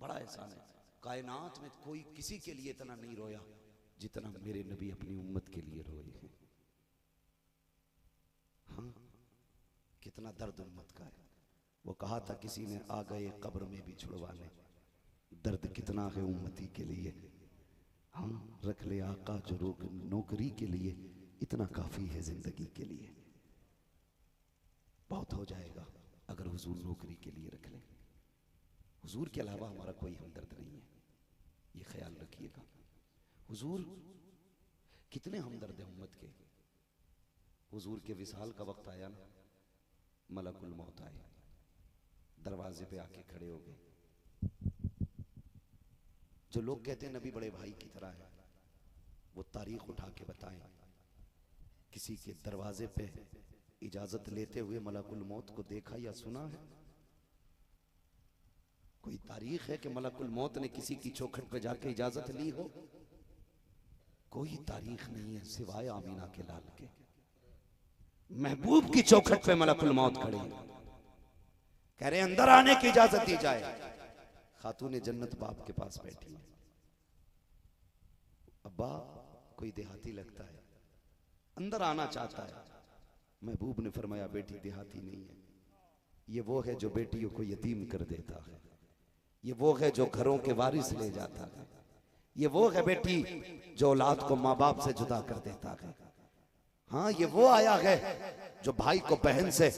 बड़ा एहसान है। कायनात में कोई किसी के लिए इतना नहीं रोया जितना मेरे नबी अपनी उम्मत के लिए रोए हैं। हाँ, कितना दर्द उम्मत का है। वो कहा था किसी ने, आ गए कब्र में भी छुड़वाने, दर्द कितना है उम्मती के लिए। हाँ, रख ले आका जो नौकरी के लिए, इतना काफी है जिंदगी के लिए। बहुत हो जाएगा अगर हुजूर नौकरी के लिए रख ले। हुजूर के अलावा हमारा कोई हमदर्द नहीं है, ये ख्याल रखिएगा। हुजूर कितने हमदर्द हैं उम्मत के। हुजूर के विसाल का वक्त आया ना, मलकुल मौत आए, दरवाजे पे आके खड़े हो गए। जो लोग कहते हैं नबी बड़े भाई की तरह है, वो तारीख उठा के बताएं, किसी के दरवाजे पे इजाजत लेते हुए मलकुल मौत को देखा या सुना है? कोई तारीख है कि मलकुल मौत ने किसी की चौखट पे जाके इजाजत ली हो? कोई तारीख नहीं है सिवाय आमीना के लाल के। महबूब की चौखट पे मलकुल मौत खड़े हैं, कह रहे अंदर आने की इजाजत दी जाए। खातून जन्नत बाप के पास बैठी है। अब्बा कोई देहाती लगता है, अंदर आना चाहता है। महबूब ने फरमाया बेटी देहाती नहीं है, ये वो है जो बेटियों को यतीम कर देता है, ये वो है जो घरों के वारिस ले जाता है, ये वो है बेटी जो औलाद को माँ बाप से जुदा कर देता है। हाँ, ये वो आया है जो भाई को बहन से,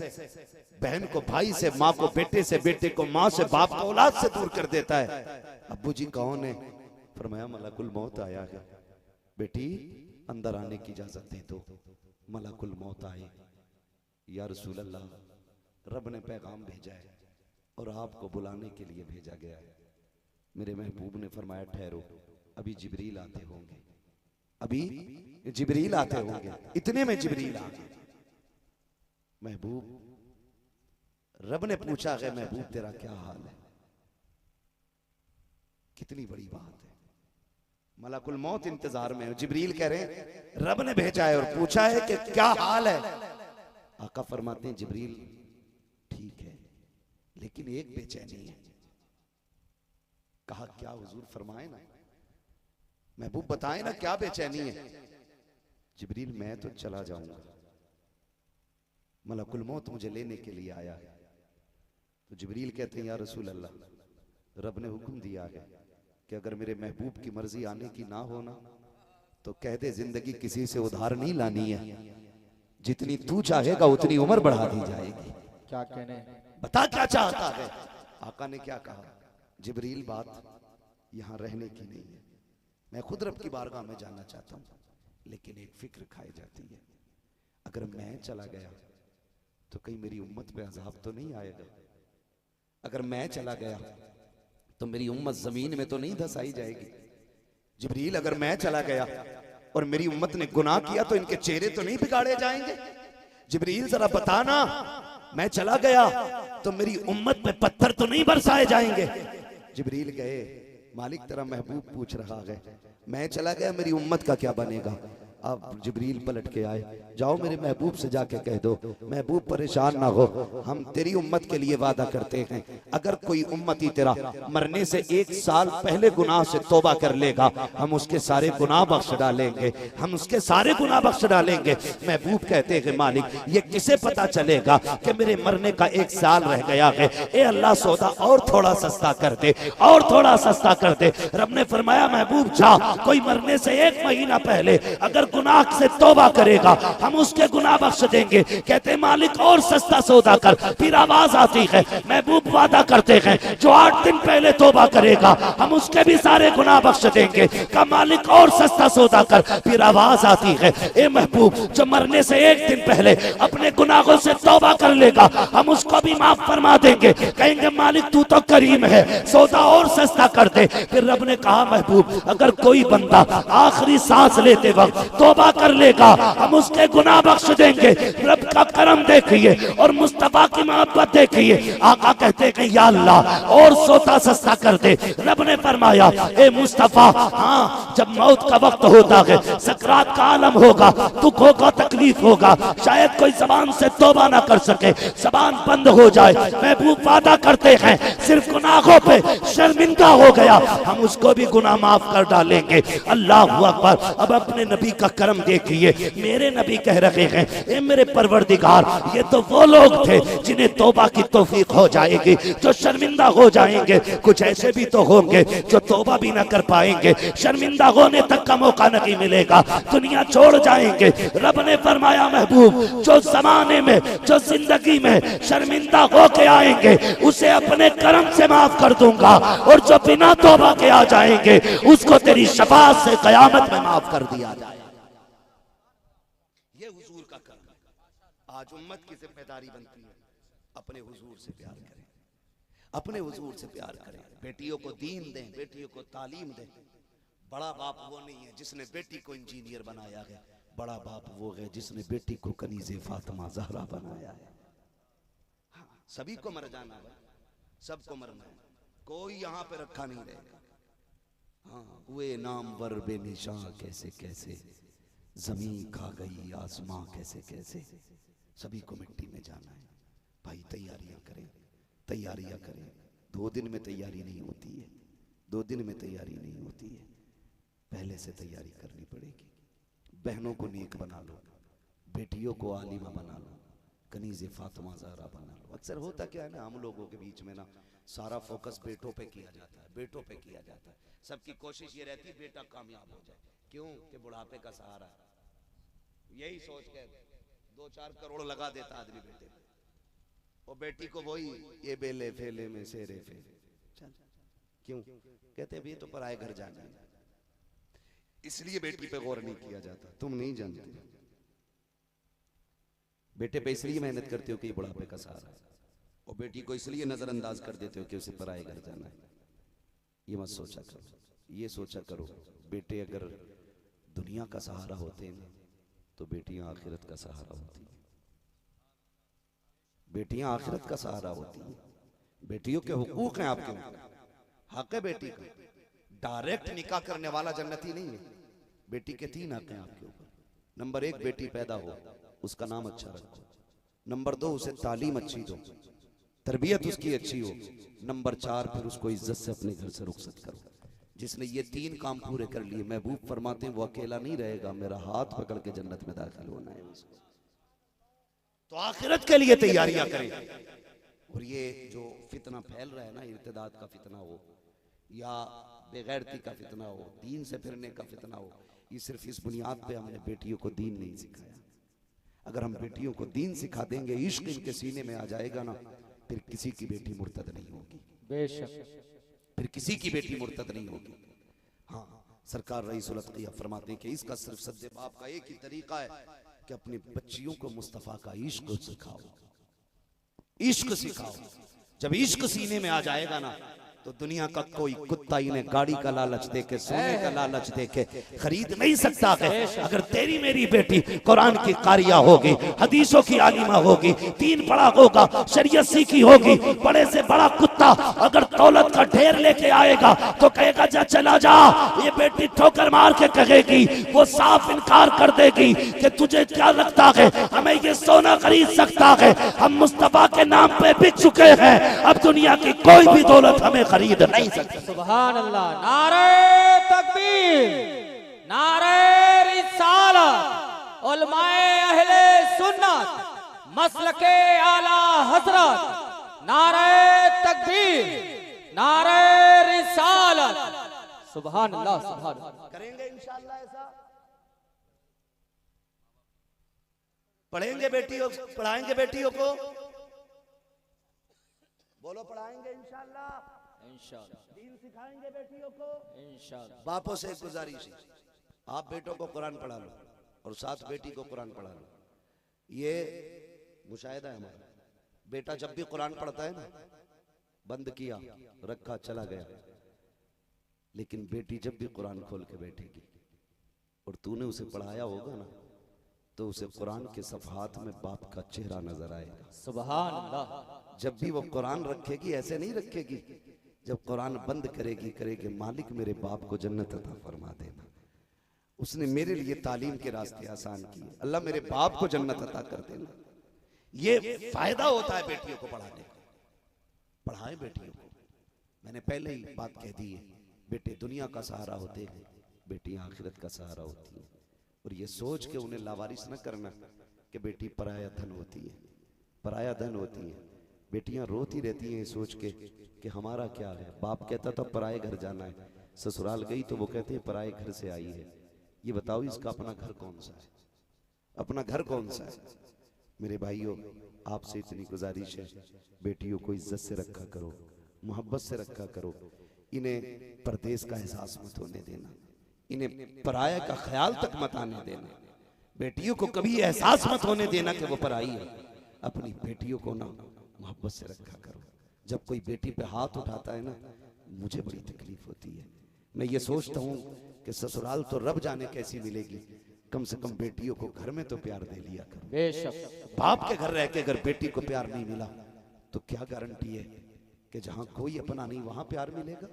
बहन को भाई से, माँ को बेटे से, बेटे को माँ से, बाप को औलाद से दूर कर देता है। अब्बू जी कौन है? फरमाया मलकुल मौत आया है, बेटी अंदर आने की इजाजत दे दो। मलकुल मौत आए। या रसूल अल्लाह, रब ने पैगाम भेजा है और आपको बुलाने के लिए भेजा गया है। मेरे महबूब ने फरमाया ठहरो, अभी जिब्रील आते होंगे, अभी जिब्रील आते होंगे। इतने में जिब्रील आ गए। महबूब, रब ने पूछा है महबूब तेरा क्या हाल है? कितनी बड़ी बात है। मलकुल मौत इंतजार में है, जिब्रील कह रहे हैं रब ने भेजा है और पूछा है कि क्या हाल है। आका फरमाते हैं जिब्रील ठीक है, लेकिन एक बेचैनी है। कहा क्या हुजूर? फरमाए ना, महबूब बताए ना क्या बेचैनी है। जिब्रील मैं तो चला जाऊंगा, मलकुल मौत मुझे लेने के लिए आया है। तो जिब्रील कहते हैं या रसूल अल्लाह, रब ने हुक्म दिया है कि अगर मेरे महबूब की मर्जी आने की ना हो ना, तो कह दे जिंदगी किसी से उधार नहीं लानी है, जितनी तू चाहेगा उतनी उम्र बढ़ा दी जाएगी। क्या कहने, बता क्या चाहता है? आका ने क्या कहा? जिब्रील बात यहां रहने की नहीं है, मैं खुद रब की बारगाह में जाना चाहता हूं, लेकिन एक फिक्र खाई जाती है, अगर मैं चला गया तो कहीं मेरी उम्मत पे अजाब तो नहीं आएगा? अगर मैं चला गया तो मेरी उम्मत जमीन में तो नहीं धसाई जाएगी? जिब्रील अगर मैं चला गया और मेरी उम्मत ने गुनाह किया तो इनके चेहरे तो नहीं बिगाड़े जाएंगे? जिब्रील जरा बताना, मैं चला गया तो मेरी उम्मत में पत्थर तो नहीं बरसाए जाएंगे? जिब्रील गए, मालिक तेरा महबूब पूछ रहा है, मैं चला गया मेरी उम्मत का क्या बनेगा? अब जिब्रील पलट के आए, जाओ मेरे महबूब से जाके कह दो, महबूब परेशान ना हो, हम तेरी उम्मत के लिए वादा करते हैं, अगर कोई उम्मती तेरा मरने से 1 साल पहले गुनाह से तौबा कर लेगा, हम उसके सारे गुनाह बख्श डालेंगे, हम उसके सारे गुनाह बख्श डालेंगे। महबूब कहते हैं मालिक ये किसे पता चलेगा कि मेरे मरने का 1 साल रह गया है? ए अल्लाह सौदा और थोड़ा सस्ता कर दे, और थोड़ा सस्ता कर दे। रब ने फरमाया महबूब जा, कोई मरने से 1 महीना पहले अगर गुनाह से तौबा करेगा हम उसके गुनाह बख्श देंगे। कहते मालिक और सस्ता सौदा कर। फिर आवाज आती है, महबूब वादा करते हैं जो 8 दिन पहले तौबा करेगा हम उसके भी सारे गुनाह बख्श देंगे। का मालिक और सस्ता सौदा कर। फिर आवाज आती है, ए महबूब जो मरने से 1 दिन पहले अपने गुनाहों से तौबा कर लेगा हम उसको भी माफ फरमा देंगे। कहेंगे मालिक तू तो करीम है, सौदा और सस्ता कर दे। फिर रब ने कहा महबूब अगर कोई बंदा आखिरी सांस लेते वक्त तौबा कर लेगा हम उसके गुनाह बख्श देंगे। रब का करम देखिए और मुस्तफा की मोहब्बत देखिए। आका कहते हैं कि या अल्लाह और सोता सस्ता कर दे। रब ने फरमाया ए मुस्तफा, हाँ जब मौत का वक्त होता है, सकरात का आलम होगा, दुख होगा, तकलीफ होगा, शायद कोई जबान से तौबा ना कर सके, जबान बंद हो जाए, महबूब वादा करते हैं सिर्फ गुनाहों पे शर्मिंदा हो गया हम उसको भी गुनाह माफ कर डालेंगे। अल्लाह अकबर। अब अपने नबी का करम देखिए। मेरे नबी कह रहे हैं ए मेरे परवरदिगार, ये तो वो लोग थे जिन्हें तौबा की तौफीक हो जाएगी, जो शर्मिंदा हो जाएंगे। कुछ ऐसे भी तो होंगे जो तौबा भी ना कर पाएंगे, शर्मिंदा होने तक का मौका नहीं मिलेगा, दुनिया छोड़ जाएंगे। रब ने फरमाया महबूब, जो जमाने में, जो जिंदगी में शर्मिंदा होके आएंगे उसे अपने करम से माफ कर दूंगा, और जो बिना तौबा के आ जाएंगे उसको तेरी शफाअत से कयामत में माफ कर दिया जाएगा। ये हुजूर का करम है। आज उम्मत की जिम्मेदारी बनती है अपने हुजूर से प्यार करें, अपने हुजूर से प्यार करें, बेटियों को दीन दें, बेटियों को तालीम दें। बड़ा बाप वो नहीं है जिसने बेटी को इंजीनियर बनाया है, बड़ा बाप वो है जिसने बेटी को कनीज़े फातिमा ज़हरा बनाया है। हाँ, सभी को मर जाना है, सबको मरना है, कोई यहाँ पे रखा नहीं रहेगा। हाँ, हुए नामवर बेनिशां कैसे कैसे, जमीन खा गई आसमां कैसे कैसे, सभी को मिट्टी में जाना है। भाई तैयारियां करें, तैयारियां करें। 2 दिन में तैयारी नहीं होती है, 2 दिन में तैयारी नहीं होती है, पहले से तैयारी करनी पड़ेगी। बहनों को नेक बना लो, बेटियों को आलिमा बना लो, कनीज़े फातिमा ज़हरा बना लो। अक्सर होता क्या है ना, हम लोगों के बीच में ना सारा फोकस बेटों पे किया जाता है, बेटों पे किया जाता है। सबकी कोशिश ये रहती है बेटा कामयाब हो जाए, क्यों कि बुढ़ापे का सहारा है। यही सोच के 2-4 करोड़ लगा देता आदमी बेटे पे, और बेटी को वही ये बेले फेले में सेरे फेले। चल क्यों कहते हैं ये तो पराए घर जाना है, इसलिए बेटी पे गौर नहीं किया जाता। तुम नहीं जानते, बेटे पे इसलिए मेहनत करते हो कि ये बुढ़ापे का सहारा है, और बेटी को इसलिए नजरअंदाज कर देते हो कि उसे पराए घर जाना है। ये मत सोचा करो, ये सोचा करो बेटे अगर दुनिया का सहारा होते हैं तो बेटियां आखिरत का सहारा होती हैं, बेटियां आखिरत का सहारा होती हैं। बेटियों के हुकूक हैं आपके ऊपर, हक है बेटी का। डायरेक्ट निकाह करने वाला जन्नती नहीं है। बेटी के 3 हक हैं आपके ऊपर। नंबर 1, बेटी पैदा हो, उसका नाम अच्छा रखो। नंबर 2, उसे तालीम अच्छी दो, तरबियत उसकी अच्छी हो। नंबर 4, फिर उसको इज्जत से अपने घर से रुखसत करो। जिसने ये 3 काम पूरे कर लिए, महबूब फरमाते हैं वो अकेला नहीं रहेगा, मेरा हाथ पकड़ के जन्नत में दाखिल होना है उसको। तो आखिरत के लिए तैयारियां करें। और ये जो फितना फैल रहा है ना, इर्तिदाद का फितना हो या बेगैरती का फितना हो, दीन से फिरने का फितना हो, ये सिर्फ इस बुनियाद पे हमने बेटियों को दीन नहीं सिखाया। अगर हम बेटियों को दीन सिखा देंगे, इश्क इनके सीने में आ जाएगा ना, फिर किसी की बेटी मुर्तद नहीं होगी, बेशक फिर किसी की बेटी मुर्तद नहीं होगी। हाँ, सरकार रईसुल अत्किया फरमाते हैं कि इसका सिर्फ सच्चे बाप का एक ही तरीका है कि अपनी बच्चियों को मुस्तफा का इश्क सिखाओ, इश्क सिखाओ। जब इश्क सीने में आ जाएगा ना, तो दुनिया का कोई कुत्ता इन्हें गाड़ी का लालच देके, सोने का लालच देके खरीद नहीं सकता है। अगर तेरी मेरी बेटी कुरान की कारिया होगी, हदीसों की आलिमा होगी, दीन पढ़ा होगा, शरीयत सीखी होगी, बड़े से बड़ा कुत्ता अगर दौलत का ढेर लेके आएगा तो कहेगा जा चला जा। ये बेटी ठोकर मार के कहेगी, वो साफ इनकार कर देगी कि तुझे क्या लगता है हमें ये सोना खरीद सकता है, हम मुस्तफा के नाम पे बिक चुके हैं, अब दुनिया की कोई भी दौलत हमें खरीद नहीं सकते। सुभान अल्लाह। नारे तकबीर, नारे रिसालत, उलमाए अहले सुन्नत, मसलके आला हजरत, नारे तकबीर, नारे रिसालत। सुभान अल्लाह, सुभान अल्लाह। करेंगे इंशाअल्लाह ऐसा, पढ़ेंगे बेटियों, पढ़ाएंगे बेटियों को, बोलो पढ़ाएंगे इंशाअल्लाह, इंशाअल्लाह दीन सिखाएंगे बेटियों को इंशाअल्लाह। बापों से एक गुजारिश है, आप बेटों को कुरान पढ़ा लो और साथ बेटी को कुरान पढ़ा लो। ये मुशाहिदा है हमारा, बेटा जब भी कुरान पढ़ता है ना, बंद किया रखा चला गया, लेकिन बेटी जब भी कुरान खोल के बैठेगी और तूने उसे पढ़ाया होगा ना, तो उसे कुरान के सफ़हात में बाप का चेहरा नजर आएगा। सुभान अल्लाह। जब भी वो कुरान रखेगी ऐसे नहीं रखेगी, जब कुरान बंद करेगी मालिक मेरे बाप को जन्नत अता फरमा देना, उसने मेरे लिए तालीम के रास्ते आसान किए, अल्लाह मेरे बाप को जन्नत अता कर देना। ये फायदा होता है बेटियों को पढ़ाने का। पढ़ाएं बेटियों को। मैंने पहले ही बात कह दी है, बेटे दुनिया का सहारा होते हैं, बेटियां आखिरत का सहारा होती हैं। और ये सोच के उन्हें लावारिस न करना कि बेटी पराया धन होती है, पराया धन होती है। बेटियां रोती रहती हैं सोच के कि हमारा क्या है। बाप कहता था पराए घर जाना है, ससुराल गई तो वो कहते हैं पराए घर से आई है। ये बताओ इसका अपना घर कौन सा है? अपना घर कौन सा है? मेरे भाइयों, आपसे इतनी गुजारिश है, बेटियों को इज्जत से रखा करो, मोहब्बत से रखा करो। इन्हें परदेश का एहसास मत होने देना, इन्हें पराया का ख्याल तक मत आने देना। बेटियों को कभी एहसास मत होने देना कि वो पराई है। अपनी बेटियों को ना मोहब्बत से रखा करो। जब कोई बेटी पे हाथ उठाता है ना, मुझे बड़ी तकलीफ होती है। मैं ये सोचता हूँ कि ससुराल तो रब जाने कैसी मिलेगी, कम से कम बेटियों को घर में तो प्यार दे लिया करो। बेशक। बाप के घर रह के अगर बेटी को प्यार नहीं मिला तो क्या गारंटी है कि जहां कोई अपना नहीं वहां प्यार मिलेगा?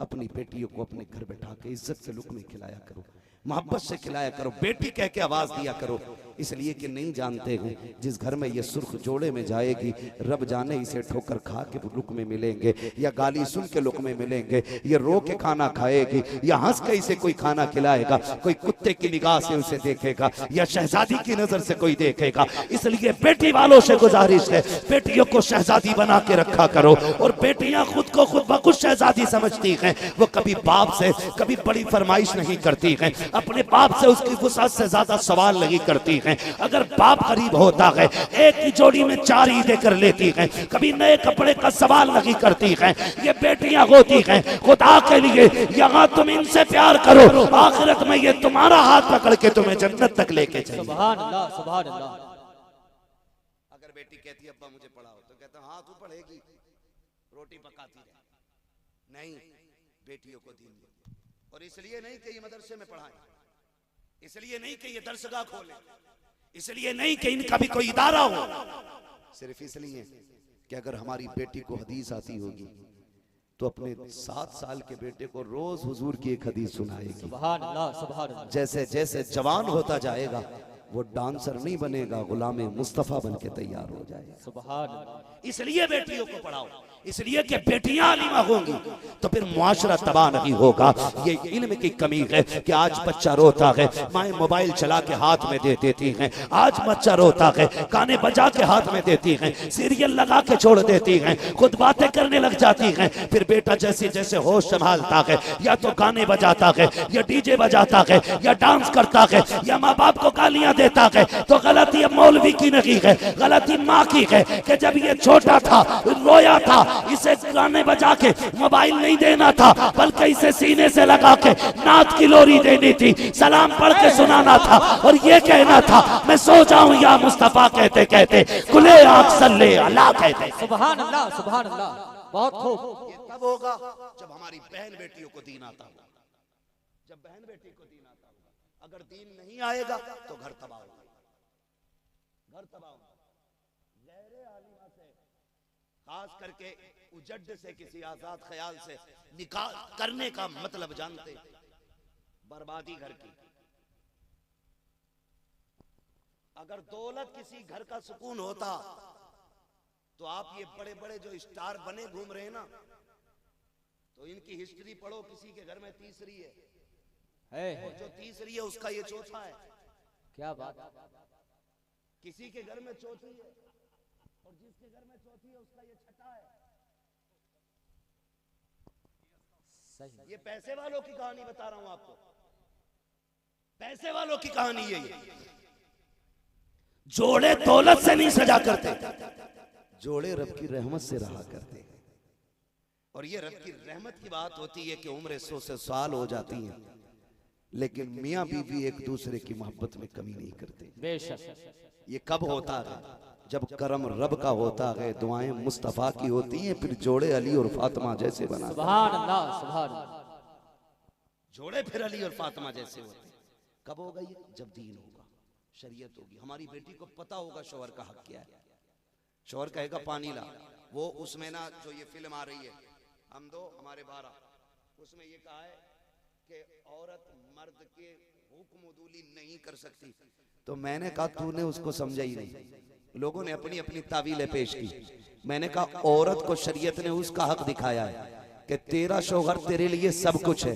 अपनी बेटियों को अपने घर बैठा के इज्जत से लुक़मे खिलाया करो, मोहब्बत से खिलाया करो, बेटी कह के आवाज दिया करो। इसलिए कि नहीं जानते हैं जिस घर में ये सुर्ख जोड़े में जाएगी, रब जाने इसे ठोकर खा के लुक़मे मिलेंगे या गाली सुन के लुक़मे मिलेंगे। ये रो के खाना खाएगी या हंस के इसे कोई खाना खिलाएगा, कोई कुत्ते की निगाह से उसे देखेगा या शहजादी की नजर से कोई देखेगा। इसलिए बेटी वालों से गुजारिश है, बेटियों को शहजादी बना के रखा करो। और बेटियां खुद को खुद बखुद शहजादी समझती हैं, वो कभी बाप से कभी बड़ी फरमाइश नहीं करती हैं, अपने बाप से उसकी वुसअत से ज्यादा सवाल नहीं करती हैं। अगर बाप करीब होता है एक ही जोड़ी में 4 ईदें कर लेती हैं, कभी नए कपड़े का सवाल नहीं करती हैं। ये बेटियां होती हैं खुदा के लिए, यहाँ तुम इनसे प्यार करो, आखिरत में ये तुम्हारा हाथ पकड़ के तुम्हें जन्नत तक लेके चलेंगे। सुभान अल्लाह, सुभान अल्लाह। अगर बेटी कहती है अब्बा मुझे पढ़ाओ, तो कहता हाँ तू पढ़ेगी, रोटी पकाती रहे। नहीं, बेटियों को दीन दो। और इसलिए नहीं कि ये मदरसे में पढ़ाएं, इसलिए नहीं कि ये दरसगाह खोले, इसलिए नहीं कि इनका भी कोई इदारा हो, सिर्फ इसलिए कि अगर हमारी बेटी को हदीस आती होगी तो अपने 7 साल के बेटे को रोज हुजूर की एक हदीस सुनाएगी। सुभान अल्लाह, सुभान अल्लाह। जैसे जैसे जवान होता जाएगा वो डांसर नहीं बनेगा, गुलामे मुस्तफा बन के तैयार हो जाएगा। सुभान अल्लाह। इसलिए बेटियों को पढ़ाओ, इसलिए कि बेटियां आलिमा होंगी तो फिर मुआशरा तबाह नहीं होगा। ये इल्म की कमी है कि आज बच्चा रोता है, माएं मोबाइल चला के हाथ में दे देती हैं। आज बच्चा रोता है, गाने बजा के हाथ में देती हैं, सीरियल लगा के छोड़ देती हैं, खुद बातें करने लग जाती हैं। फिर बेटा जैसे जैसे होश संभालता है, या तो गाने बजाता है, या डीजे बजाता है, या डांस करता है, या माँ बाप को गालियां देता है, तो गलती मौलवी की नहीं है, गलती माँ की है कि जब ये छोटा था रोया था, इसे गाने बजा के मोबाइल नहीं देना था, बल्कि इसे सीने से लगा के नात की लोरी देनी थी, सलाम पढ़ के सुनाना था और ये कहना था मैं सो जाऊं या मुस्तफा कहते कहते खुले आंख सल्ले अल्लाह कहते। सुभान अल्लाह, सुभान अल्लाह। बहुत खूब। ये तब होगा जब हमारी बहन बेटियों को दीन आता होगा, जब बहन बेटी को दीन आता होगा। अगर दीन नहीं आएगा तो घर तबाह होगा, घर तबाह होगा। गैर आलिमा से, खास करके उजड से, किसी आजाद ख्याल से निकाह करने का मतलब जानते, बर्बादी घर की। अगर दौलत किसी घर का सुकून होता तो आप ये बड़े बड़े जो स्टार बने घूम रहे हैं ना, तो इनकी हिस्ट्री पढ़ो, किसी के घर में तीसरी है, और जो तीसरी है उसका ये चौथा है। क्या बात। किसी के घर में चौथी है और जिसके घर में चौथी है उसका ये छठा है। सही। ये पैसे वालों की कहानी बता रहा हूं आपको, पैसे वालों की कहानी है ये। जोड़े दौलत से नहीं सजा करते, जोड़े रब की रहमत से रहा करते हैं। और ये रब की रहमत की बात होती है कि उम्र 100 से साल हो जाती है, लेकिन मियां बीवी एक दूसरे की मोहब्बत में कमी नहीं करते। बेशक। ये कब होता है? जब करम रब का होता है, दुआएं मुस्तफा की होती हैं, फिर जोड़े अली और फातिमा जैसे बना। सुभान अल्लाह, सुभान अल्लाह। जोड़े फिर अली और फातिमा जैसे होते हैं। कब होगा ये? जब दीन होगा, शरीयत होगी। हमारी बेटी को पता होगा शौहर का हक क्या है। शौहर कहेगा पानी ला, वो उसमें ना जो ये फिल्म आ रही है हम दो हमारे 12, उसमें ये कहा है कि औरत मर्द के हुक्म उदूली नहीं कर सकती। तो मैंने कहा तूने उसको समझा ही नहीं। लोगों ने अपनी अपनी तावीलें पेश की। मैंने कहा औरत को शरीयत ने उसका हक दिखाया है कि तेरा शौहर तेरे लिए सब कुछ है,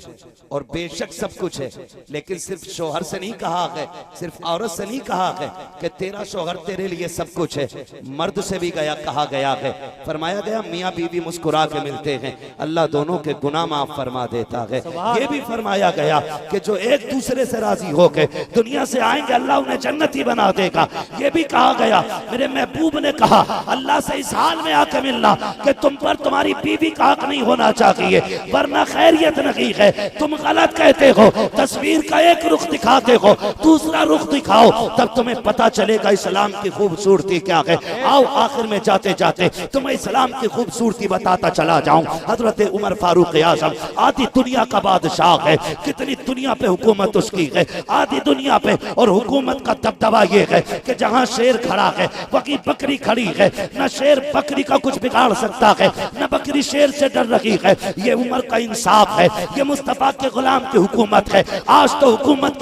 और बेशक सब कुछ है, लेकिन सिर्फ शौहर से नहीं कहा है, सिर्फ औरत से नहीं कहा है कि तेरा शौहर तेरे लिए सब कुछ है, मर्द से भी कहा गया है। फरमाया गया मियाँ बीवी मुस्कुरा के मिलते हैं, अल्लाह दोनों के गुनाह माफ फरमा देता है। ये भी फरमाया गया कि जो एक दूसरे से राजी हो गए दुनिया से आएंगे अल्लाह उन्हें जन्नती बना देगा। ये भी कहा गया, मेरे महबूब ने कहा अल्लाह से इस हाल में आके मिलना कि तुम पर तुम्हारी बीवी का हक नहीं होना चाहिए, वरना खैरियत नहीं है। तुम गलत कहते हो, तस्वीर का एक रुख दिखाते हो, दूसरा रुख दिखाओ, तब तुम्हें पता चलेगा इस्लाम की खूबसूरती क्या है। आओ आखिर में जाते जाते तुम्हें इस्लाम की खूबसूरती बताता चला जाऊं। हजरत उमर फारूक आज़म आधी दुनिया का बादशाह है, कितनी दुनिया पे हुकूमत उसकी है, आधी दुनिया पे, और हुकूमत का दबदबा ये है कि जहां शेर खड़ा है वहीं बकरी खड़ी है। न शेर बकरी का कुछ बिगाड़ सकता है, न बकरी शेर से डर रही है। ये उमर का इंसाफ है, ये मुस्तफा के गुलाम की हुकूमत है। आज तो हुकूमत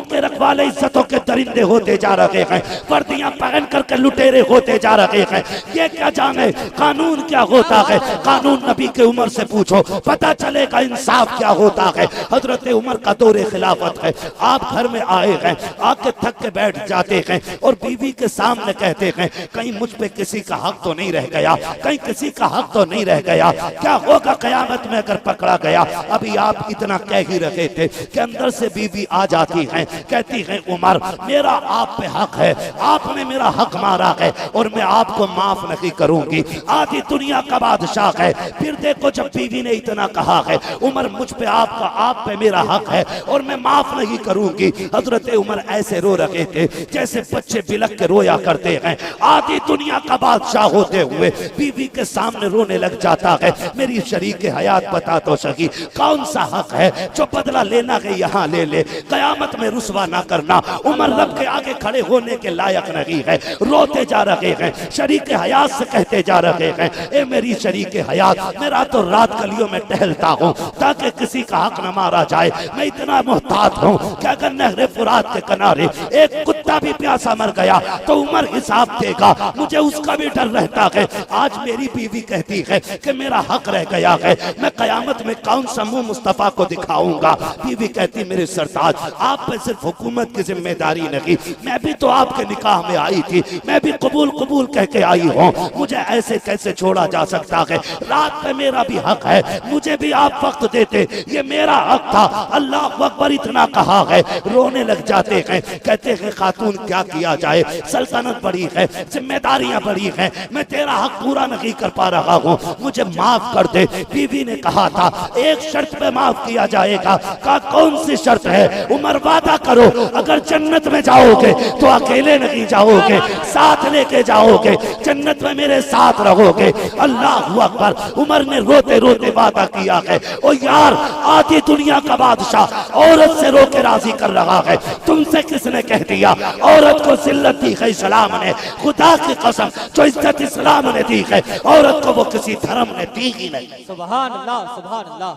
के रखवाले इज्जतों के दरिंदे होते जा रहे हैं, वर्दियां पहन करके लुटेरे होते जा रहे हैं। ये क्या जाने कानून क्या होता है। कानून नबी के उमर से पूछो, पता चलेगा इंसाफ क्या होता है। हजरत उमर का दौरे खिलाफत है, आप घर में आए हैं, आके थक के बैठ जाते हैं और बीवी के सामने कहते हैं कहीं मुझ पे किसी का हक तो नहीं रह गया, कहीं किसी का हक तो नहीं रह गया। क्या होगा कयामत में अगर पकड़ा गया। अभी आप इतना कह ही रहे थे कि अंदर से बीवी आ जाती है, कहती है उमर मेरा आप पे हक है, आपने मेरा हक मारा है और मैं आपको माफ नहीं करूंगी। आधी दुनिया का बादशाह है, फिर देखो जब बीवी ने इतना कहा है उमर मुझ पे आपका, आप पे मेरा हक है और मैं माफ नहीं करूंगी। हजरत उमर ऐसे रो रहे थे जैसे बच्चे बिलक के रोया करते हैं। आधी दुनिया का बादशाह होते हुए बीवी के सामने रोने लग जाता है। मेरी शरीक हयात बता तो सही कौन सा हक है जो बदला लेना है यहाँ ले ले, कयामत में रुसवा ना करना। उमर रब के आगे खड़े होने के लायक नहीं है, रोते जा रहे हैं, शरीक हयात से कहते जा रहे हैं ए मेरी शरीक हयात, मैं रातों रात गलियों में टहलता हूँ ताकि किसी का हक न मारा जाए। मैं इतना मोहतात हूँ कि अगर नहरे फुरात के किनारे एक कुत्ता भी प्यासा मर गया तो उमर हिसाब देगा, मुझे उसका भी डर रहता है। आज मेरी बीवी कहती है कि मेरा हक रह गया है, मैं कयामत में कौन सा मुंह मुस्तफा को दिखाऊंगा। बीवी कहती मेरे सरताज आप पे सिर्फ हुकूमत की जिम्मेदारी नहीं, मैं भी तो आपके निकाह में आई थी, मैं भी कबूल कबूल कह के आई हूँ, मुझे ऐसे कैसे छोड़ा जा सकता है। रात पे मेरा भी हक है, मुझे भी आप वक्त देते, ये मेरा हक था। अल्लाह अकबर इतना कहा है, रोने लग जाते हैं, कहते हैं खातून क्या किया जाए, सल्तनत बड़ी है, जिम्मेदारियां बड़ी हैं, मैं तेरा हक पूरा नहीं कर पा रहा हूँ, मुझे माफ कर दे। बीवी ने कहा था एक शर्त पे माफ किया जाएगा। कहा कौन सी शर्त है। उमर वादा करो अगर जन्नत में जाओगे तो अकेले नहीं जाओगे, साथ लेके जाओगे, जन्नत में मेरे साथ रहोगे। अल्लाह अकबर। उमर ने रोते रोते वादा किया है। ओ यार आधी दुनिया का बादशाह औरत से रो के राजी कर रहा है, तुमसे किसने कह दिया औरत को जिल्लत दी है इस्लाम ने। खुदा की कसम जो इज्जत इस्लाम ने दी है औरत को वो किसी धर्म ने दी ही नहीं। सुभान अल्लाह, सुभान अल्लाह,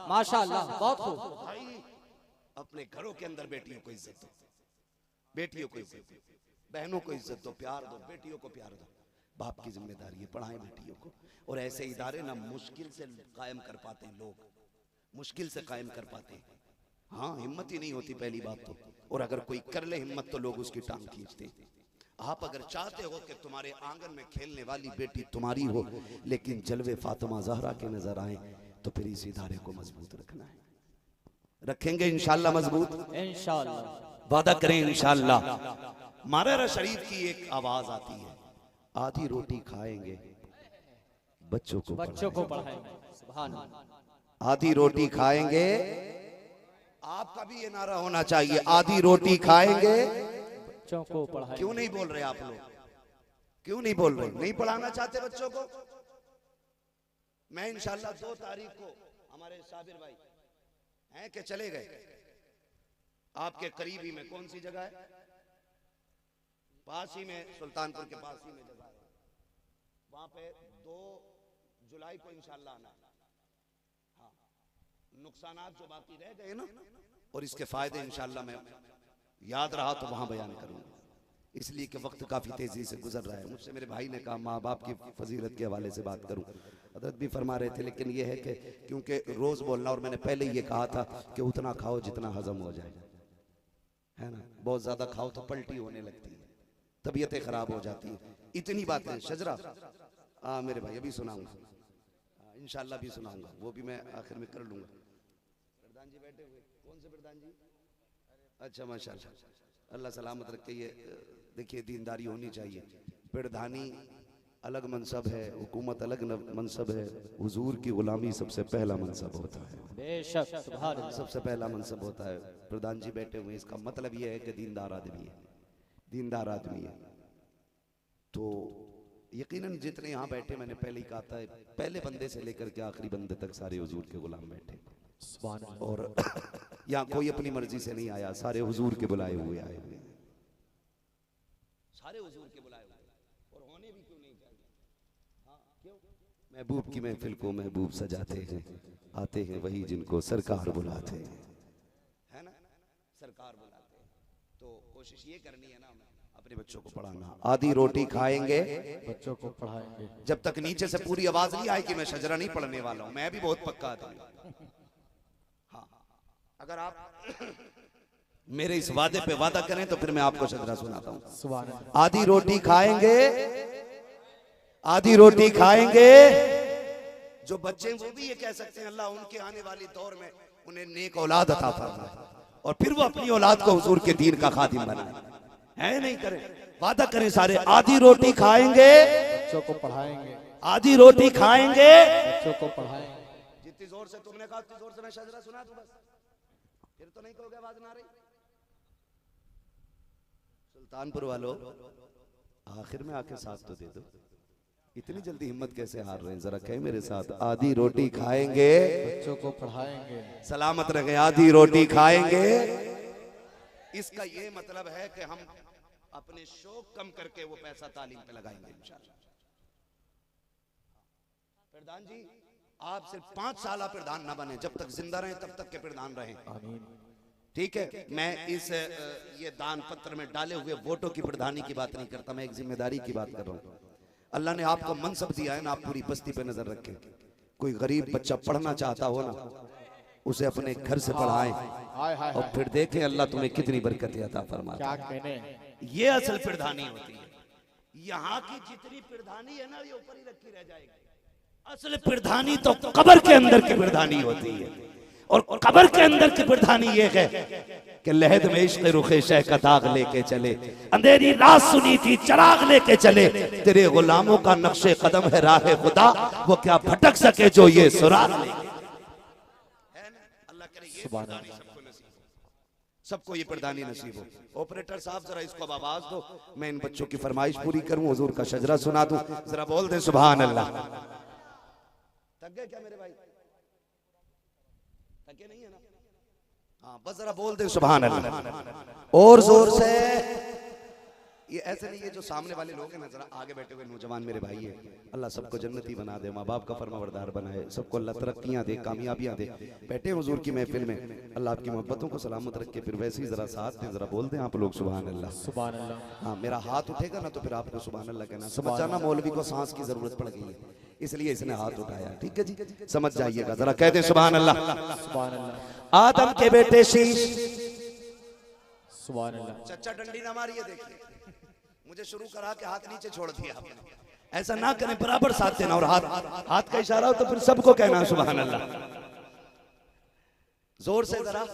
माशाअल्लाह, बहुत खूब। अपने घरों के अंदर बेटियों को इज्जत दो, बेटियों को इज्जत दो, बहनों को इज्जत दो, प्यार दो, बेटियों को प्यार दो। बाप की जिम्मेदारी है पढ़ाएं बेटियों को। और ऐसे इदारे ना मुश्किल से कायम कर पाते हैं लोग, मुश्किल से कायम कर पाते हैं। हाँ हिम्मत ही नहीं होती पहली बात तो, और अगर कोई कर ले हिम्मत तो लोग उसकी टांग खींचते हैं। आप अगर चाहते हो कि तुम्हारे आंगन में खेलने वाली बेटी तुम्हारी हो लेकिन जलवे फातिमा जहरा के नजर आए तो फिर इस इदारे को मजबूत रखना है। रखेंगे इंशाल्लाह मजबूत, इंशाल्लाह वादा करें इंशाल्लाह। मारा शरीफ की एक आवाज आती है, आधी रोटी खाएंगे बच्चों को पढ़ाएंगे। सुभान अल्लाह। आधी रोटी खाएंगे, आपका भी ये नारा होना चाहिए, आधी रोटी खाएंगे बच्चों को पढ़ाएंगे। क्यों नहीं बोल रहे आप लोग, क्यों नहीं बोल रहे? नहीं पढ़ाना चाहते बच्चों को? मैं इंशाल्लाह 2 तारीख को, हमारे साबिर भाई हैं कि चले गए, आपके करीब ही में कौन सी जगह है? पास ही में, सुल्तानपुर के पास ही में जगह है, वहां पे 2 जुलाई को इंशाल्लाह आना है। हाँ, नुकसानात जो बाकी रह गए ना और इसके फायदे इंशाल्लाह मैं याद रहा तो वहां बयान करूंगा, इसलिए कि वक्त काफी तेजी से गुजर रहा है। मुझसे मेरे भाई ने कहा माँ बाप की फजीलत के हवाले से बात करूं, हजरत भी फरमा रहे थे, लेकिन यह है कि क्योंकि रोज बोलना, और मैंने पहले ये कहा था कि उतना खाओ जितना हजम हो जाए, है ना, बहुत ज्यादा खाओ तो पलटी होने लगती है, तबीयतें खराब हो जाती है। इतनी बातें शजरा मेरे भाई अभी सुनाऊंगा, इंशाल्लाह भी सुनाऊंगा, वो भी मैं आखिर में कर लूंगा। प्रधान जी बैठे हुए, कौन से प्रधान जी? अच्छा माशाल्लाह, अल्लाह सलामत रखे। ये देखिए दीनदारी होनी चाहिए, प्रधानी अलग मनसब है, हुकूमत अलग मनसब है, हुजूर की गुलामी सबसे पहला मनसब होता है, बेशक सुभान अल्लाह, सबसे पहला मनसब होता है। प्रधान जी बैठे हुए, इसका मतलब यह है कि दीनदार आदमी है, दीनदार आदमी है। तो यकीनन जितने यहाँ बैठे, मैंने पहले ही कहा था, पहले बंदे से लेकर के आखिरी बंदे तक सारे हुजूर के गुलाम बैठे, सुभान अल्लाह। और यहाँ कोई अपनी मर्जी से नहीं आया, सारे हुजूर के बुलाए हुए आए हुए, सारे हुजूर के बुलाए हुए, और होने भी क्यों नहीं चाहिए। हाँ, क्यों? महबूब की महफिल को महबूब सजाते हैं, आते हैं वही जिनको सरकार बुलाते हैं, है ना, सरकार बुलाते हैं। तो कोशिश ये करनी है ना, अपने बच्चों को पढ़ाना। आधी रोटी खाएंगे, बच्चों को पढ़ाएंगे, जब तक नीचे से पूरी आवाज नहीं आए कि मैं शजरा नहीं पढ़ने वाला हूं, मैं भी बहुत पक्का था। हाँ, अगर आप मेरे इस वादे पे वादा करें तो फिर मैं आपको शजरा सुनाता हूं। सुभान अल्लाह। आधी रोटी खाएंगे, आधी रोटी खाएंगे, जो बच्चे वो भी ये कह सकते हैं अल्लाह उनके आने वाली दौर में उन्हें नेक औलाद अता फरमाए, और फिर वो अपनी औलाद को हुजूर के दीन का खादिम बनाए, है नहीं करें, वादा करें सारे। आधी रोटी खाएंगे, बच्चों को पढ़ाएंगे, आधी रोटी खाएंगे, बच्चों को पढ़ाएंगे। जितनी जोर से तुमने कहा उतनी जोर से मैं शजरा सुना दूं, बस फिर तो नहीं कहोगे आवाज ना रही। सुल्तानपुर वालों, आखिर में आके साथ तो दे दो, इतनी जल्दी हिम्मत कैसे हार रहे हैं, जरा कहे मेरे साथ। आधी रोटी खाएंगे, बच्चों को पढ़ाएंगे, सलामत रहे, आधी रोटी खाएंगे। इसका ये मतलब है कि हम अपने शौक कम करके वो पैसा तालीम पे लगाएंगे इंशाअल्लाह। प्रधान जी, आप सिर्फ 5 साल प्रधान ना बने, जब तक जिंदा रहे तब तक के प्रधान रहे, आमीन। ठीक है। मैं इस ये दान पत्र में डाले हुए वोटों की प्रधानी की बात नहीं करता, मैं एक जिम्मेदारी की बात कर रहा हूँ। अल्लाह ने आपको मनसब दिया है ना, आप पूरी बस्ती पे नजर रखें। कोई गरीब बच्चा पढ़ना चाहता हो ना, उसे अपने घर से पढ़ाएं, और फिर देखें अल्लाह तुम्हें कितनी बरकतें अता फरमाता है। ये असल प्रधानी होती है। यहाँ की जितनी प्रधानी है ना, ये ऊपर ही रखी रह जाएगी। असल प्रधानी तो कब्र के अंदर की प्रधानी होती है, और कब्र के अंदर की प्रधानी ये है कि लहद में इश्क रुखे शह का दाग लेके चले, अंधेरी रात सुनी थी चराग लेके चले, तेरे गुलामों का नक्शे कदम है राह खुदा, वो क्या भटक सके जो ये सुराग ले। अल्लाह करे ये प्रधानी सबको नसीब हो, सबको ये प्रधानी नसीब हो। ऑपरेटर साहब जरा इसको अब आवाज दो, मैं इन बच्चों की फरमाइश पूरी करूं, हुजूर का शजरा सुना दूं, जरा बोल दे सुभान अल्लाह। थक गए क्या मेरे भाई? थके नहीं है ना? हाँ, बस जरा बोल दे सुभान अल्लाह और जोर से। ये ऐसे नहीं है जो सामने वाले लोग हैं ना, जरा आगे बैठे हुए नौजवान मेरे भाई है, अल्लाह सबको जन्नती बना दे, माँ बाप का फरमाबरदार बनाए, सबको अल्लाह तरक्कियां दे, कामयाबियां दे। बैठे हुजूर की महफिल में, अल्लाह आपकी मोहब्बतों को सलामत रखे। फिर वैसे ही जरा साथ में जरा बोल दें आप लोग सुभान अल्लाह। सुभान अल्लाह। हाँ, मेरा हाथ उठेगा ना तो फिर आपको सुभान अल्लाह कहना। समझ जाना मौलवी को सांस की जरूरत पड़ गई है, इसलिए इसने हाथ उठाया, ठीक है जी, समझ जाइएगा। जरा कह दे सुभान अल्लाह। सुभान अल्लाह। आदम के बेटे शीश, सुभान अल्लाह। चच्चा डंडी ना मारिए, देखिए मुझे शुरू करा के हाथ नीचे छोड़ दिया आपने, ऐसा ना करें, बराबर साथ देना, और हाथ का इशारा हो तो फिर सबको कहना सुभान अल्लाह। जोर से जरा।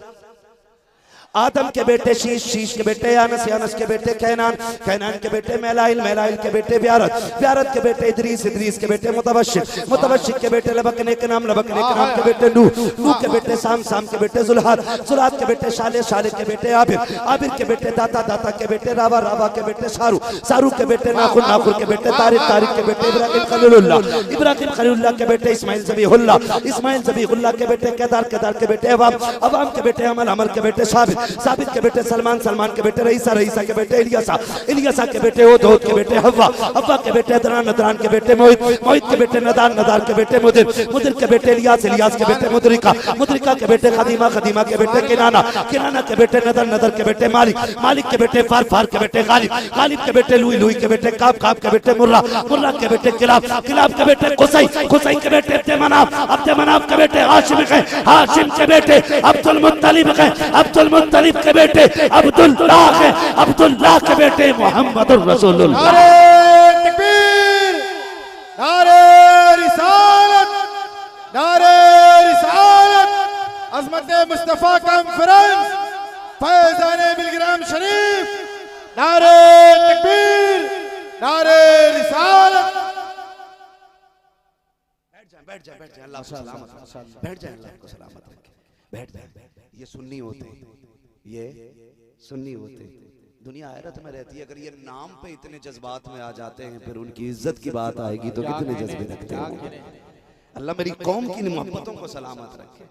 आदम के बेटे शीश, शीश के बेटे यानस, यानस के बेटे कैनान, कैनान के बेटे मैलाइल, मैलाइल के बेटे ब्यारत, ब्यारत के बेटे इदरीस, इदरीस के बेटे मुतवशिक, मुतवशिक के बेटे लबकने के नाम, लबकने के नाम के बेटे नूह, नूह के बेटे साम, साम के बेटे जुल्हाद, जुल्हाद के बेटे शाले, शाले के बेटे आबिर, आबिर के बेटे दाता, दाता के बेटे रावा, रावा के बेटे सारू, सारू के बेटे नाखुर, नाखुर के बेटे तारिक, तारिक के बेटे इब्राहिम खलीलुल्लाह, इब्राहिम खलीलुल्लाह के बेटे इस्माइल ज़बीहुल्लाह, इस्माइल ज़बीहुल्लाह के बेटे केदार, केदार के बेटे अवाम, अवाम के बेटे अमल, अमल के बेटे साबित, साबित के बेटे सलमान, सलमान के बेटे रईसा, रईसा के बेटे इलियासा, इलियासा के बेटे ओदोद के बेटे हव्वा, हव्वा के बेटे अदनान, अदनान के बेटे मोहित, मोहित के बेटे नदान, नदान के बेटे मुदिर, मुदिर के बेटे इलियास, इलियास के बेटे मुदरिका, मुदरिका के बेटे खदीमा, खदीमा के बेटे किनाना, किनाना के बेटे नदर, नदर के बेटे मालिक, मालिक के बेटे फार, फार के बेटे गालिब, गालिब के बेटे लुई, लुई के बेटे काब, काब के बेटे मुर्रा, मुर्रा के बेटे किलाब, किलाब के बेटे कुसै, कुसै के बेटे अब्दे मनाफ, अब्दे मनाफ के बेटे हाशिम है, हाशिम के बेटे अब्दुल मुत्तलिब है, अब्दुल मुत्तलिब के बेटे अब्दुल्लाह है, अब्दुल्लाह के बेटे मोहम्मदुर रसूलुल्लाह। नारे तकबीर, नारे रिसालत, नारे रिसालत, अज़मत मुस्तफा कॉन्फ्रेंस, फैज़ाने बिलग्राम शरीफ, नारे तकबीर, नारे रिसालत। बैठ जाए, बैठ जाए, अल्लाह को सलामत रखे, बैठ जाए, अल्लाह को सलामत रखे, बैठ जाए। ये सुन्नी होते हैं, ये सुन्नी होते हैं। दुनिया हैरत में रहती है, अगर ये नाम पे इतने जज्बात में आ जाते हैं, फिर उनकी इज्जत की बात आएगी तो कितने जज्बे रखते हैं। अल्लाह मेरी कौम की मोहब्बतों को सलामत रखे।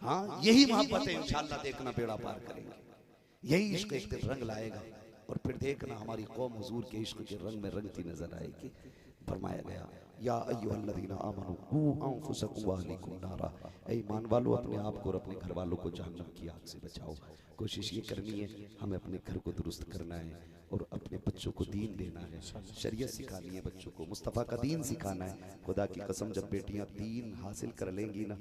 हाँ, यही मोहब्बतें इंशाअल्लाह देखना बेड़ा पार करेंगे, यही इश्क एक दिन रंग लाएगा और फिर देखना हमारी कौम हुजूर के इश्क के रंग में रंगती नजर आएगी। फरमाया गया या अय्युहल्लज़ीना आमनू कू अंफुसकुम व अहलीकुम नारा, ऐ ईमान वालों अपने आप को और अपने घर वालों को जहन्नम की आग से बचाओ। कोशिश ये करनी है, हमें अपने घर को दुरुस्त करना है और अपने बच्चों को दीन देना है, शरीयत सिखानी है बच्चों को, मुस्तफ़ा का दीन सिखाना है। खुदा की कसम जब बेटियां दीन हासिल कर लेंगी ना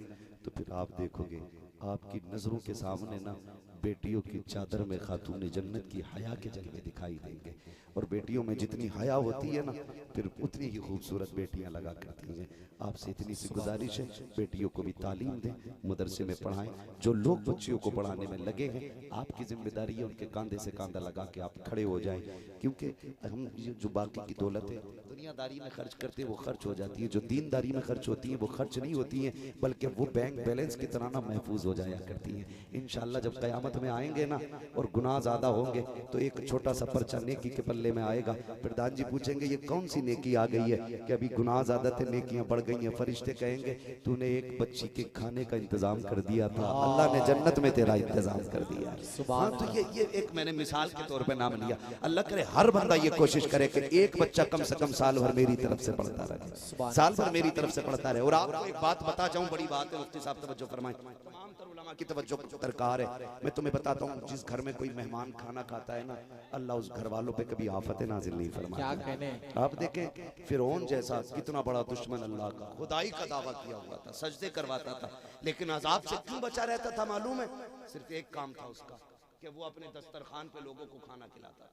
तो फिर आप देखोगे आपकी नज़रों के सामने ना बेटियों की चादर में खातून जन्नत की हया के जलवे दिखाई देंगे। और बेटियों में जितनी हया होती है ना फिर उतनी ही खूबसूरत बेटियां लगा करती हैं। आपसे इतनी सी गुजारिश है, बेटियों को भी तालीम दें, मदरसे में पढ़ाएं। जो लोग बच्चियों को पढ़ाने में लगे हैं, आपकी जिम्मेदारी है उनके कंधे से कंधा लगा के आप खड़े हो जाएं, क्योंकि हम जो बाकी की दौलत है दुनियादारी में खर्च करते हैं वो खर्च हो जाती है, जो दीनदारी में खर्च होती है वो खर्च नहीं होती हैं, बल्कि वो बैंक बैलेंस की तरह ना महफूज हो जाया करती हैं। इंशाअल्लाह जब क़यामत में आएंगे ना और गुनाह ज़्यादा होंगे तो एक छोटा सा पर्चा नेकी के पल्ले में आएगा। प्रधान जी पूछेंगे ये कौन सी नेकी आ गई है कि अभी गुनाह ज़्यादा थे नेकियां बढ़ गई हैं। फरिश्ते कहेंगे तूने एक बच्ची के खाने का इंतजाम कर दिया था, अल्लाह ने जन्नत में तेरा इंतजाम कर दिया। हाँ, तो ये एक मैंने मिसाल के तौर पे नाम लिया। अल्लाह करे हर बंदा ये कोशिश करे कि एक बच्चा कम से कम साल भर मेरी तरफ से पढ़ता रहे, साल भर मेरी तरफ से पढ़ता रहे। और आपको एक बात बता जाऊं, बड़ी बात है, मुफ्ती साहब तवज्जो फरमाएं, तमाम तर उलमा की तवज्जो दरकार है। मैं तुम्हें बताता हूँ, जिस घर में कोई मेहमान खाना खाता है ना, अल्लाह उस घर वालों पे कभी आफत नाजिल नहीं फरमाता। आप देखें फिरौन जैसा कितना बड़ा दुश्मन अल्लाह का, खुदाई का दावा किया हुआ था, सजदे करवाता था, लेकिन अजाब से क्यों बचा रहता था मालूम है? सिर्फ एक काम था उसका कि वो अपने दस्तरखान पे लोगों को खाना खिलाता था,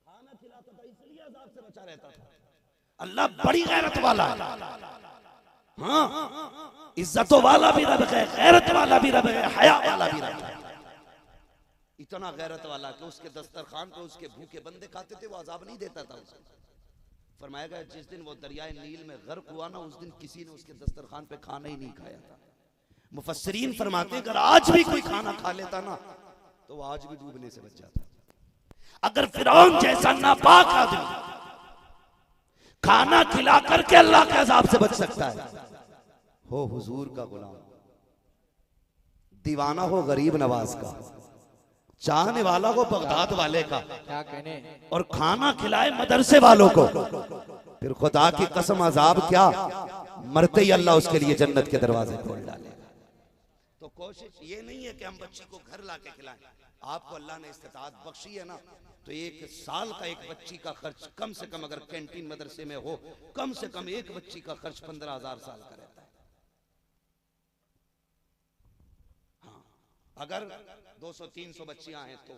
खाना खिलाता था, इसलिए अजाब से बचा रहता था। अल्लाह बड़ी गैरत वाला है। हाँ, इज्जतों वाला भी रब है, गैरत वाला भी रब है, हया वाला भी रब है। इतना गैरत वाला कि उसके दस्तरखान पे उसके भूखे बंदे खाते थे, वो अजाब नहीं देता था उसे। फरमाया गया जिस दिन वो दरियाए नील में गर्क हुआ ना, उस दिन किसी ने उसके दस्तरखान पे खाना ही नहीं खाया था। मुफस्सिरीन फरमाते अगर आज भी कोई खाना खा लेता ना तो वो आज भी डूबने से बच जाता। अगर फिरौन जैसा नापाक आदमी खाना खिला करके अल्लाह के अजाब से बच सकता है, हो हुजूर का गुलाम, दीवाना हो गरीब नवाज का, चाहने वाला हो बगदाद वाले का, क्या कहने, और खाना खिलाए मदरसे वालों को, फिर खुदा की कसम अजाब क्या, मरते ही अल्लाह उसके लिए जन्नत के दरवाजे खोल डालेगा। तो कोशिश ये नहीं है कि हम बच्ची को घर लाके खिलाएं। आपको अल्लाह ने इस्तिताअत बख्शी है ना, तो एक साल का एक बच्ची का खर्च कम से कम, अगर कैंटीन मदरसे में हो, कम से कम एक बच्ची का खर्च 15,000 साल का रहता है। हाँ, अगर 200-300 बच्चियां हैं तो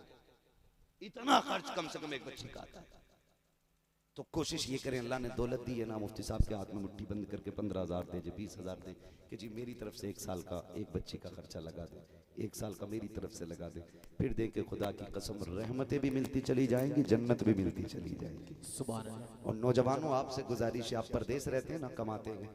इतना खर्च कम से कम एक बच्ची का आता है। तो कोशिश ये करें, अल्लाह ने दौलत दी है ना, मुफ्ती साहब के हाथ में मुट्ठी बंद करके 15,000 दे, 20,000 दे कि जी मेरी तरफ से एक साल का एक बच्ची का खर्चा लगा दे, एक साल का मेरी तरफ से लगा दे, फिर देखे खुदा की कसम रहमतें भी मिलती चली जाएंगी, जन्नत भी मिलती चली जाएंगी। सुभान अल्लाह। और नौजवानों आपसे गुजारिश है, आप परदेश रहते हैं ना, कमाते हैं,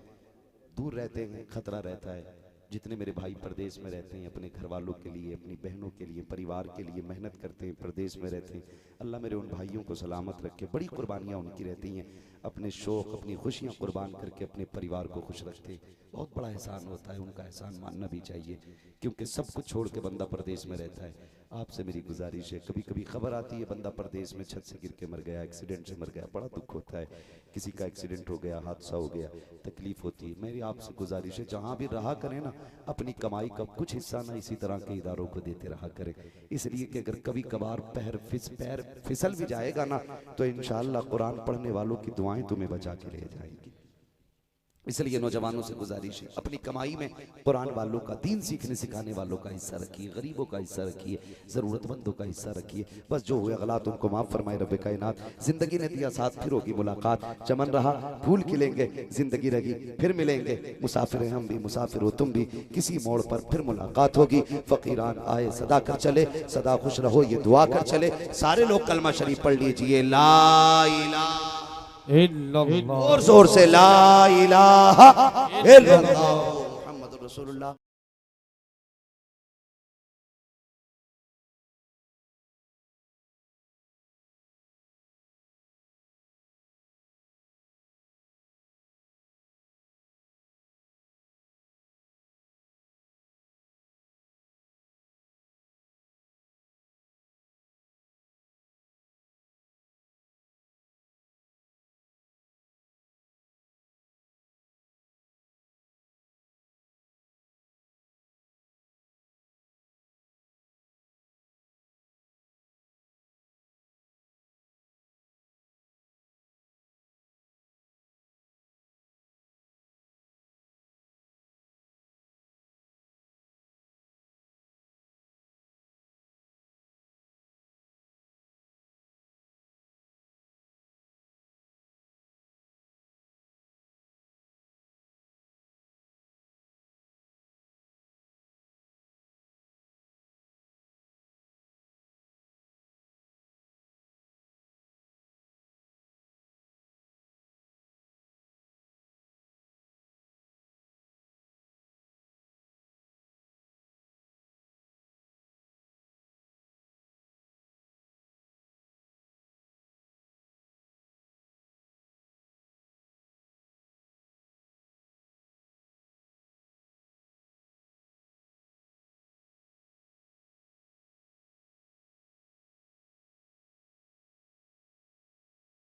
दूर रहते हैं, खतरा रहता है। जितने मेरे भाई प्रदेश में रहते हैं, अपने घर वालों के लिए, अपनी बहनों के लिए, परिवार के लिए मेहनत करते हैं, प्रदेश में रहते हैं, अल्लाह मेरे उन भाइयों को सलामत रखे। बड़ी कुर्बानियाँ उनकी रहती हैं। अपने शौक अपनी खुशियाँ कुर्बान करके अपने परिवार को खुश रखते, बहुत बड़ा एहसान होता है। उनका एहसान मानना भी चाहिए, क्योंकि सब कुछ छोड़ के बंदा परदेश में रहता है। आपसे मेरी गुजारिश है, कभी कभी खबर आती है बंदा परदेश में छत से गिर के मर गया, एक्सीडेंट से मर गया, बड़ा दुख होता है। किसी का एक्सीडेंट हो गया, हादसा हो गया, तकलीफ होती है। मेरी आपसे गुजारिश है, जहाँ भी रहा करें ना, अपनी कमाई का कुछ हिस्सा ना इसी तरह के इदारों को देते रहा करें, इसलिए कि अगर कभी कभार पैर फिसल भी जाएगा ना, तो इंशाअल्लाह कुरान पढ़ने वालों की दुआएं तुम्हें बचा के ले जाएंगी। इसलिए नौजवानों से गुजारिश है, अपनी कमाई में कुरान वालों का, दीन सीखने सिखाने वालों का हिस्सा रखिए, गरीबों का हिस्सा रखिए, ज़रूरतमंदों का हिस्सा रखिए। बस जो हुए गलत उनको माफ़ फरमाए रब कायनात। ज़िंदगी ने दिया साथ, फिर होगी मुलाकात। चमन रहा फूल खिलेंगे, ज़िंदगी रही फिर मिलेंगे। मुसाफिर हम भी, मुसाफिर हो तुम भी, किसी मोड़ पर फिर मुलाकात होगी। फ़कीरान आए सदा कर चले, सदा खुश रहो ये दुआ कर चले। सारे लोग कलमा शरीफ पढ़ लीजिए, ला इलाहा इल्लल्लाह। और जोर से ला इलाहा इल्लल्लाह मुहम्मदुर रसूलुल्लाह।